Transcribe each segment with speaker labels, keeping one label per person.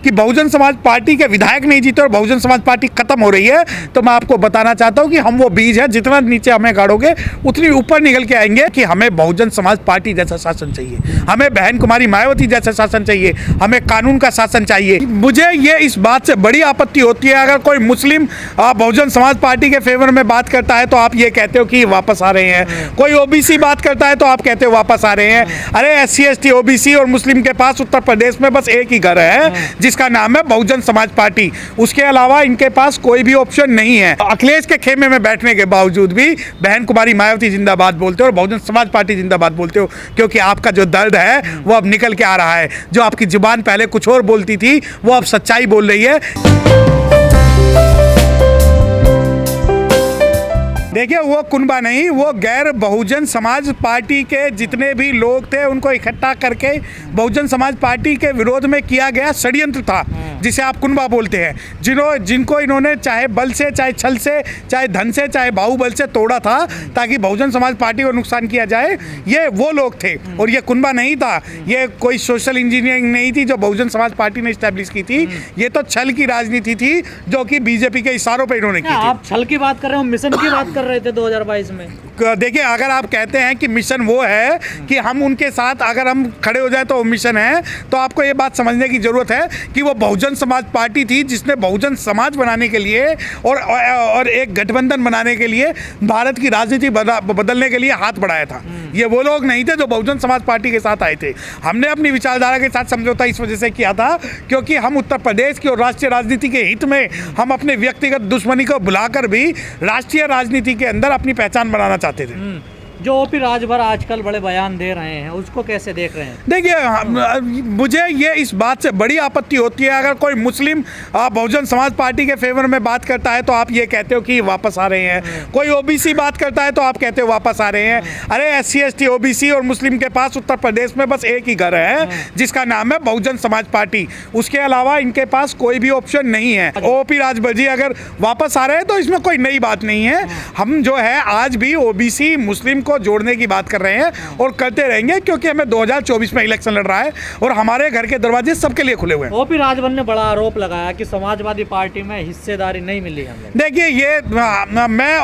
Speaker 1: कि बहुजन समाज पार्टी के विधायक नहीं जीते और बहुजन समाज पार्टी खत्म हो रही है, तो मैं आपको बताना चाहता हूं कि हम वो बीज है, जितना नीचे हमें गाड़ोगे उतनी ऊपर निकल के आएंगे। कि हमें बहुजन समाज पार्टी जैसा शासन चाहिए, हमें बहन कुमारी मायावती जैसा शासन चाहिए, हमें कानून का शासन चाहिए। मुझे ये इस बात से बड़ी आपत्ति होती है अगर कोई मुस्लिम बहुजन समाज पार्टी के फेवर में बात करता है तो आप ये कहते हो कि वापस आ रहे हैं, कोई ओबीसी बात करता है तो आप कहते हो वापस आ रहे हैं। अरे एससी एसटी ओबीसी और मुस्लिम के पास उत्तर प्रदेश में बस एक ही घर है जिसका नाम है बहुजन समाज पार्टी, उसके अलावा इनके पास कोई भी ऑप्शन नहीं है। अखिलेश के खेमे में बैठने के बावजूद भी बहन कुमारी मायावती जिंदाबाद बोलते हो और बहुजन समाज पार्टी जिंदाबाद बोलते हो, क्योंकि आपका जो दर्द है वो अब निकल के आ रहा है। जो आपकी जुबान पहले कुछ और बोलती थी वो अब सच्चाई बोल रही है। देखिए, वो कुनबा नहीं, वो गैर बहुजन समाज पार्टी के जितने भी लोग थे उनको इकट्ठा करके बहुजन समाज पार्टी के विरोध में किया गया षड्यंत्र था, जिसे आप कुनबा बोलते हैं। जिनको इन्होंने चाहे बल से, चाहे छल से, चाहे धन से, चाहे बाहुबल से तोड़ा था ताकि बहुजन समाज पार्टी को नुकसान किया जाए, ये वो लोग थे और ये कुनबा नहीं था। ये कोई सोशल इंजीनियरिंग नहीं थी जो बहुजन समाज पार्टी ने स्टैब्लिश की थी, ये तो छल की राजनीति थी जो कि बीजेपी के इशारों पर इन्होंने की थी।
Speaker 2: आप छल की बात कर रहे हो, मिशन की बात कर रहे थे 2022 में।
Speaker 1: देखिए, अगर आप कहते हैं कि मिशन वो है कि हम उनके साथ अगर हम खड़े हो जाए तो वो मिशन है, तो आपको ये बात समझने की जरूरत है कि वो बहुजन समाज पार्टी थी जिसने बहुजन समाज बनाने के लिए और एक गठबंधन बनाने के लिए भारत की राजनीति बदलने के लिए हाथ बढ़ाया था। ये वो लोग नहीं थे जो बहुजन समाज पार्टी के साथ आए थे। हमने अपनी विचारधारा के साथ समझौता इस वजह से किया था क्योंकि हम उत्तर प्रदेश की और राष्ट्रीय राजनीति के हित में हम अपने व्यक्तिगत दुश्मनी को भुलाकर भी राष्ट्रीय राजनीति के अंदर अपनी पहचान बनाना चाहते थे।
Speaker 2: जो ओपी राजभर आजकल बड़े बयान दे रहे हैं, उसको कैसे देख रहे हैं?
Speaker 1: देखिए, मुझे ये इस बात से बड़ी आपत्ति होती है अगर कोई मुस्लिम बहुजन समाज पार्टी के फेवर में बात करता है तो आप ये कहते हो कि वापस आ रहे हैं, कोई ओबीसी बात करता है तो आप कहते हो वापस आ रहे हैं। अरे एससी एसटी ओबीसी और मुस्लिम के पास उत्तर प्रदेश में बस एक ही घर है जिसका नाम है बहुजन समाज पार्टी, उसके अलावा इनके पास कोई भी ऑप्शन नहीं है। ओपी राजभर जी अगर वापस आ रहे हैं तो इसमें कोई नई बात नहीं है। हम जो है आज भी ओबीसी मुस्लिम को जोड़ने की बात कर रहे हैं और करते रहेंगे, क्योंकि हमें 2024 में इलेक्शन लड़ रहा है और हमारे घर के दरवाजे सबके लिए खुले हुए हैं।
Speaker 2: ओपी राजभर ने बड़ा आरोप लगाया कि समाजवादी पार्टी में हिस्सेदारी नहीं मिली हमें।
Speaker 1: देखिए, ये मैं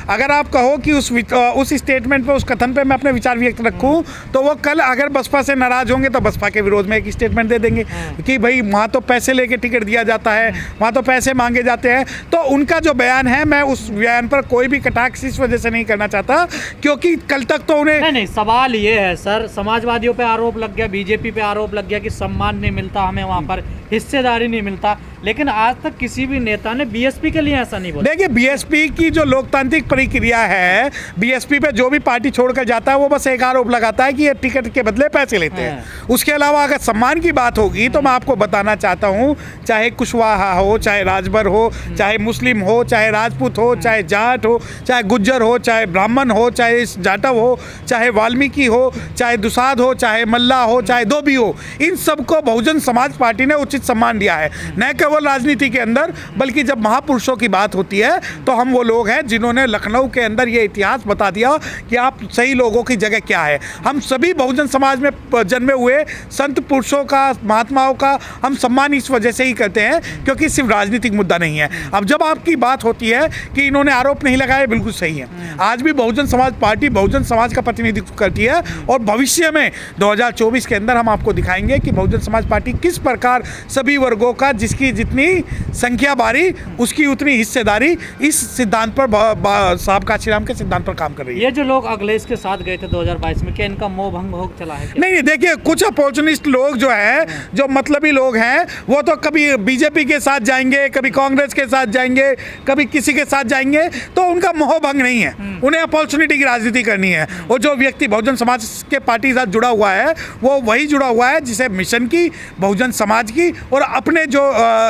Speaker 1: अगर आप कहो कि उस स्टेटमेंट पे, उस कथन पे मैं अपने विचार व्यक्त रखूं तो वो कल अगर बसपा से नाराज होंगे तो बसपा के विरोध में एक स्टेटमेंट दे देंगे कि भाई वहाँ तो पैसे लेके टिकट दिया जाता है, वहाँ तो पैसे मांगे जाते हैं। तो उनका जो बयान है, मैं उस बयान पर कोई भी कटाक्ष इस वजह से नहीं करना चाहता क्योंकि कल तक तो उन्हें
Speaker 2: नहीं, सवाल ये है सर, समाजवादियों पे आरोप लग गया, बीजेपी पे आरोप लग गया कि सम्मान नहीं मिलता हमें, वहाँ पर हिस्सेदारी नहीं मिलता, लेकिन आज तक किसी भी नेता ने बीएसपी के लिए ऐसा नहीं बोला।
Speaker 1: देखिए, बीएसपी की जो लोकतांत्रिक प्रक्रिया है, बीएसपी पे जो भी पार्टी छोड़कर जाता है वो बस एक आरोप लगाता है कि ये टिकट के बदले पैसे लेते हैं। उसके अलावा अगर सम्मान की बात होगी तो मैं आपको बताना चाहता हूँ, चाहे कुशवाहा हो, चाहे राजभर हो, चाहे मुस्लिम हो, चाहे राजपूत हो, चाहे जाट हो, चाहे गुज्जर हो, चाहे ब्राह्मण हो, चाहे जाटव हो, चाहे वाल्मीकि हो, चाहे दुसाध हो, चाहे मल्ला हो, चाहे धोबी हो, इन सबको बहुजन समाज पार्टी ने उचित सम्मान दिया है। न केवल राजनीति के अंदर बल्कि जब महापुरुषों की बात होती है तो हम वो लोग हैं जिन्होंने लखनऊ के अंदर ये इतिहास बता दिया कि आप सही लोगों की जगह क्या है। हम सभी बहुजन समाज में जन्मे हुए संत पुरुषों का, महात्माओं का हम सम्मान इस वजह से ही करते हैं क्योंकि सिर्फ राजनीतिक मुद्दा नहीं है। अब जब आपकी बात होती है कि इन्होंने आरोप नहीं लगाए, बिल्कुल सही है। आज भी बहुजन समाज पार्टी बहुजन समाज का प्रतिनिधित्व करती है और भविष्य में 2024 के अंदर हम आपको दिखाएंगे कि बहुजन समाज पार्टी किस प्रकार सभी वर्गों का, जिसकी जितनी संख्या बारी उसकी उतनी हिस्सेदारी, इस सिद्धांत पर साहब काशीराम के सिद्धांत पर काम कर रही है।
Speaker 2: ये जो लोग अखिलेश के साथ गए थे 2022 में, क्या इनका मोह भंग हो चला है?
Speaker 1: नहीं, देखिए, कुछ अपॉर्चुनिस्ट लोग जो है, जो मतलबी लोग हैं, वो तो कभी बीजेपी के साथ जाएंगे, कभी कांग्रेस के साथ जाएंगे, कभी किसी के साथ जाएंगे, तो उनका मोह भंग नहीं है, उन्हें अपॉर्चुनिटी की राजनीति करनी है। और जो व्यक्ति बहुजन समाज के पार्टी के साथ जुड़ा हुआ है वो वही जुड़ा हुआ है जिसे मिशन की, बहुजन समाज की और अपने जो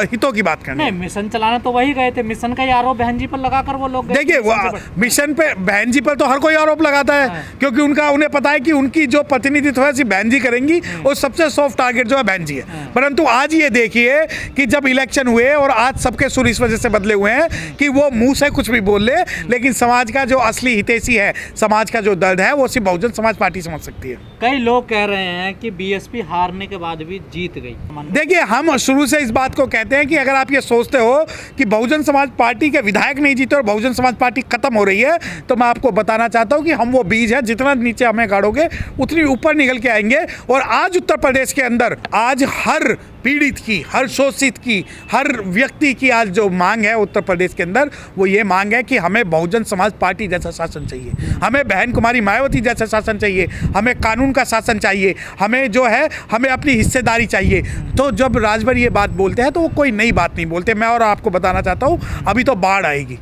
Speaker 1: हितों की बात करनी
Speaker 2: नहीं, मिशन चलाना तो वही गए थे, मिशन का ही आरोप बहन जी पर लगाकर वो लोग गए थे।
Speaker 1: देखिए मिशन पे बहन जी पर तो हर कोई आरोप लगाता है,
Speaker 2: हाँ।
Speaker 1: क्योंकि उन्हें पता है कि उनकी जो प्रतिनिधित्व है सिर्फ बहन जी करेंगी और सबसे सॉफ्ट टारगेट जो है बहन जी है।
Speaker 2: हाँ।
Speaker 1: परंतु आज ये देखिए कि जब इलेक्शन हुए और आज सबके सुर इस वजह से बदले हुए हैं कि वो मुंह से कुछ भी बोल ले, लेकिन समाज का जो असली हितैषी है, समाज का जो दर्द है, वो सिर्फ बहुजन समाज पार्टी समझ सकती है।
Speaker 2: कई लोग कह रहे हैं कि बीएसपी हारने के बाद भी जीत गई।
Speaker 1: देखिए हम शुरू से इस बात को कहते हैं कि अगर आप ये सोचते हो कि बहुजन समाज पार्टी के विधायक नहीं जीते और बहुजन समाज पार्टी खत्म हो रही है, तो मैं आपको बताना चाहता हूं कि हम वो बीज है, जितना नीचे हमें गाड़ोगे उतनी ऊपर निकल के आएंगे। और आज उत्तर प्रदेश के अंदर आज हर पीड़ित की, हर शोषित की, हर व्यक्ति की आज जो मांग है उत्तर प्रदेश के अंदर, वो ये मांग है कि हमें बहुजन समाज पार्टी जैसा शासन चाहिए, हमें बहन कुमारी मायावती जैसा शासन चाहिए, हमें कानून का शासन चाहिए, हमें जो है हमें अपनी हिस्सेदारी चाहिए। तो जब राजभर ये बात बोलते हैं तो वो कोई नई बात नहीं बोलते। मैं और आपको बताना चाहता हूँ, अभी तो बाढ़ आएगी,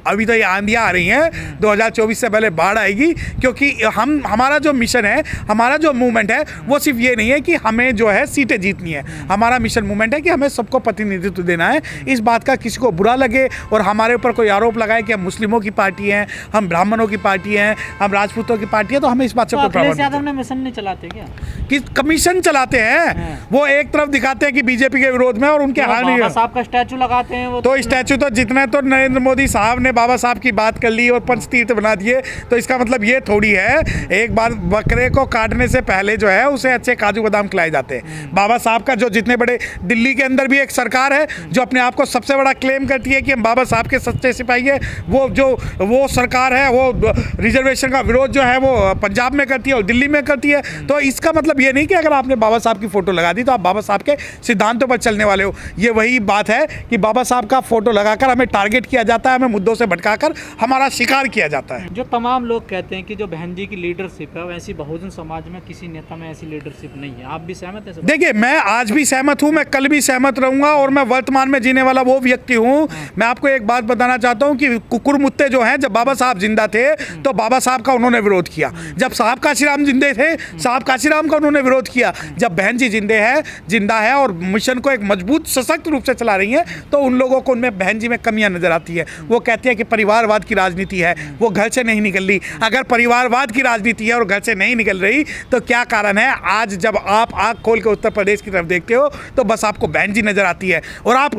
Speaker 1: अभी तो ये आंधियाँ आ रही हैं, 2024 से पहले बाढ़ आएगी, क्योंकि हमारा जो मिशन है, हमारा जो मूवमेंट है, वो सिर्फ ये नहीं है कि हमें जो है सीटें जीतनी है। हमारा मिशन मूवमेंट है कि हमें सबको प्रतिनिधित्व देना है। इस बात का किसी को बुरा लगे और हमारे ऊपर कोई आरोप लगाए कि हम मुस्लिमों की पार्टी हैं, हम ब्राह्मणों की पार्टी हैं, हम राजपूतों की पार्टी है, तो हमें इस बात से कोई प्रॉब्लम
Speaker 2: यादव ने मिशन नहीं चलाते क्या?
Speaker 1: कि कमीशन चलाते हैं, वो एक तरफ दिखाते हैं कि बीजेपी के विरोध में और उनके हाल नहीं है।
Speaker 2: बाबा साहब का स्टैचू लगाते हैं वो,
Speaker 1: तो स्टैचू तो जितने तो नरेंद्र मोदी साहब ने बाबा साहब की बात कर ली और पंचतीर्थ बना दिए, तो इसका मतलब ये थोड़ी है एक बार बकरे को काटने से पहले जो है उसे अच्छे काजू बादाम खिलाए जाते हैं। बाबा साहब का जो जितने बड़े, दिल्ली के अंदर भी एक सरकार है जो अपने आप को सबसे बड़ा क्लेम करती है कि हम बाबा साहब के सच्चे सिपाही है, वो सरकार है, वो रिजर्वेशन का विरोध जो है वो पंजाब में करती है और दिल्ली में करती है। तो इसका मतलब ये नहीं कि अगर आपने बाबा साहब की फोटो लगा दी तो आप बाबा साहब के सिद्धांतों पर चलने वाले हो। ये वही बात है कि बाबा साहब का फोटो लगाकर हमें टारगेट किया जाता है, हमें मुद्दों से भटकाकर हमारा शिकार किया जाता है।
Speaker 2: जो तमाम लोग कहते हैं कि जो बहन जी की लीडरशिप है, वैसी बहुजन समाज में किसी नेता में ऐसी लीडरशिप नहीं है। आप भी सहमत हैं?
Speaker 1: देखिए मैं आज भी सहमत हूं, मैं कल भी सहमत रहूंगा और मैं वर्तमान में जीने वाला वो व्यक्ति हूं। मैं आपको एक बात बताना चाहता हूं कि कुकुर मुत्ते जो हैं, जब बाबा साहब जिंदा थे तो बाबा साहब का उन्होंने विरोध किया। जब साहब काशीराम जिंदे थे, साहब काशीराम का उन्होंने विरोध किया। जब बहन जी जिंदा है और मिशन को एक मजबूत सशक्त रूप से चला रही हैं, तो उन लोगों को उनमें बहन जी में कमियां नजर आती है। वो कहती है कि परिवारवाद की राजनीति है, वो घर से नहीं निकल रही। अगर परिवारवाद की राजनीति है और घर से नहीं निकल रही तो क्या कारण है? आज जब आप आंख खोल के उत्तर प्रदेश की तरफ देखते हो तो बस आपको बहन जी नजर आती है, और आप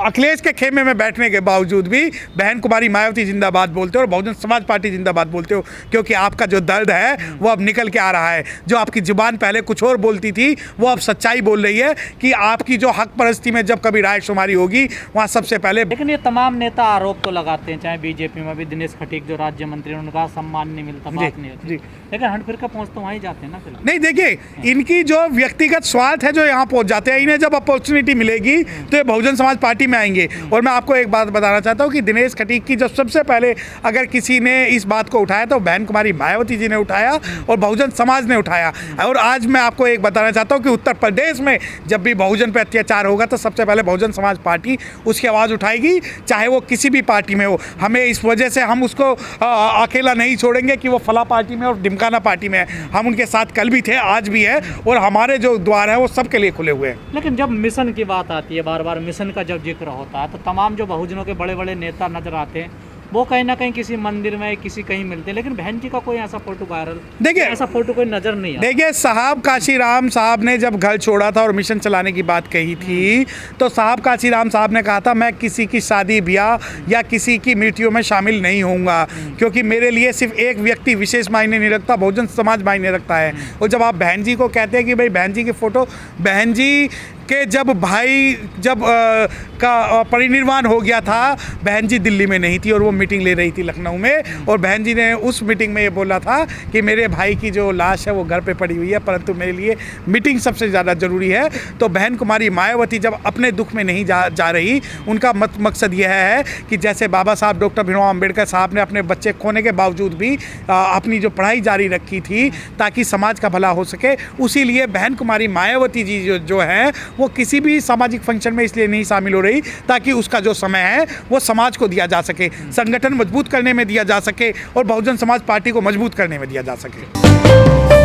Speaker 1: अखिलेश के खेमे में बैठने के बावजूद भी बहन कुमारी मायावती जिंदाबाद बोलते हो और बहुजन समाज पार्टी जिंदाबाद बोलते हो, क्योंकि आपका जो दर्द है वो अब निकल के आ रहा है। जो आपकी जुबान पहले कुछ और बोलती थी, वो अब सच्चाई बोल रही है कि आपकी जो हक परस्ती में जब कभी राय शुमारी होगी वहाँ सबसे पहले।
Speaker 2: लेकिन ये तमाम नेता आरोप तो लगाते हैं, चाहे बीजेपी में भी दिनेश खटीक जो राज्य मंत्री, उनका सम्मान नहीं मिलता, बात नहीं होती, लेकिन हंड फिर का पहुँच तो वहीं जाते हैं ना। फिर
Speaker 1: नहीं, देखिए इनकी जो व्यक्तिगत स्वार्थ है जो यहाँ पहुँच जाते हैं, इन्हें जब अपॉर्चुनिटी मिलेगी तो ये बहुजन समाज पार्टी में आएंगे। और मैं आपको एक बात बताना चाहता हूँ कि दिनेश खटीक की जब सबसे पहले अगर किसी ने इस बात को उठाया तो बहन कुमारी मायावती जी ने उठाया और बहुजन समाज ने उठाया। और आज मैं आपको एक बताना चाहता हूँ कि उत्तर प्रदेश में जब भी बहुजन पर अत्याचार होगा तो सबसे पहले बहुजन समाज पार्टी उसकी आवाज़ उठाएगी, चाहे वो किसी भी पार्टी में हो। हमें इस वजह से हम उसको अकेला नहीं छोड़ेंगे कि वो फला पार्टी में और ढिमकाना पार्टी में है। हम उनके साथ कल भी थे, आज भी है, और हमारे जो द्वार है वो सबके लिए खुले हुए हैं।
Speaker 2: लेकिन जब मिशन की बात आती है, बार बार मिशन का जब जिक्र होता है, तो तमाम जो बहुजनों के बड़े बड़े नेता नजर आते हैं वो कहीं ना कहीं किसी मंदिर में किसी कहीं मिलते हैं, लेकिन बहन जी का कोई ऐसा फोटो वायरल,
Speaker 1: देखिए
Speaker 2: ऐसा फोटो कोई नजर नहीं आता।
Speaker 1: देखिए साहब काशीराम साहब ने जब घर छोड़ा था और मिशन चलाने की बात कही थी, तो साहब काशीराम साहब ने कहा था मैं किसी की शादी ब्याह या किसी की मृत्यु में शामिल नहीं होऊंगा, क्योंकि मेरे लिए सिर्फ एक व्यक्ति विशेष मायने नहीं रखता, बहुजन समाज मायने रखता है। और जब आप बहन जी को कहते हैं कि भाई बहन जी की फ़ोटो, बहन जी के जब भाई का परिनिर्वाण हो गया था, बहन जी दिल्ली में नहीं थी और वो मीटिंग ले रही थी लखनऊ में, और बहन जी ने उस मीटिंग में ये बोला था कि मेरे भाई की जो लाश है वो घर पे पड़ी हुई है, परंतु मेरे लिए मीटिंग सबसे ज़्यादा ज़रूरी है। तो बहन कुमारी मायावती जब अपने दुख में नहीं जा रही, उनका मकसद यह है कि जैसे बाबा साहब डॉक्टर भीमराव अम्बेडकर साहब ने अपने बच्चे खोने के बावजूद भी अपनी जो पढ़ाई जारी रखी थी ताकि समाज का भला हो सके, उसी लिए बहन कुमारी मायावती जी जो है वो किसी भी सामाजिक फंक्शन में इसलिए नहीं शामिल हो रही ताकि उसका जो समय है वो समाज को दिया जा सके, संगठन मजबूत करने में दिया जा सके और बहुजन समाज पार्टी को मजबूत करने में दिया जा सके।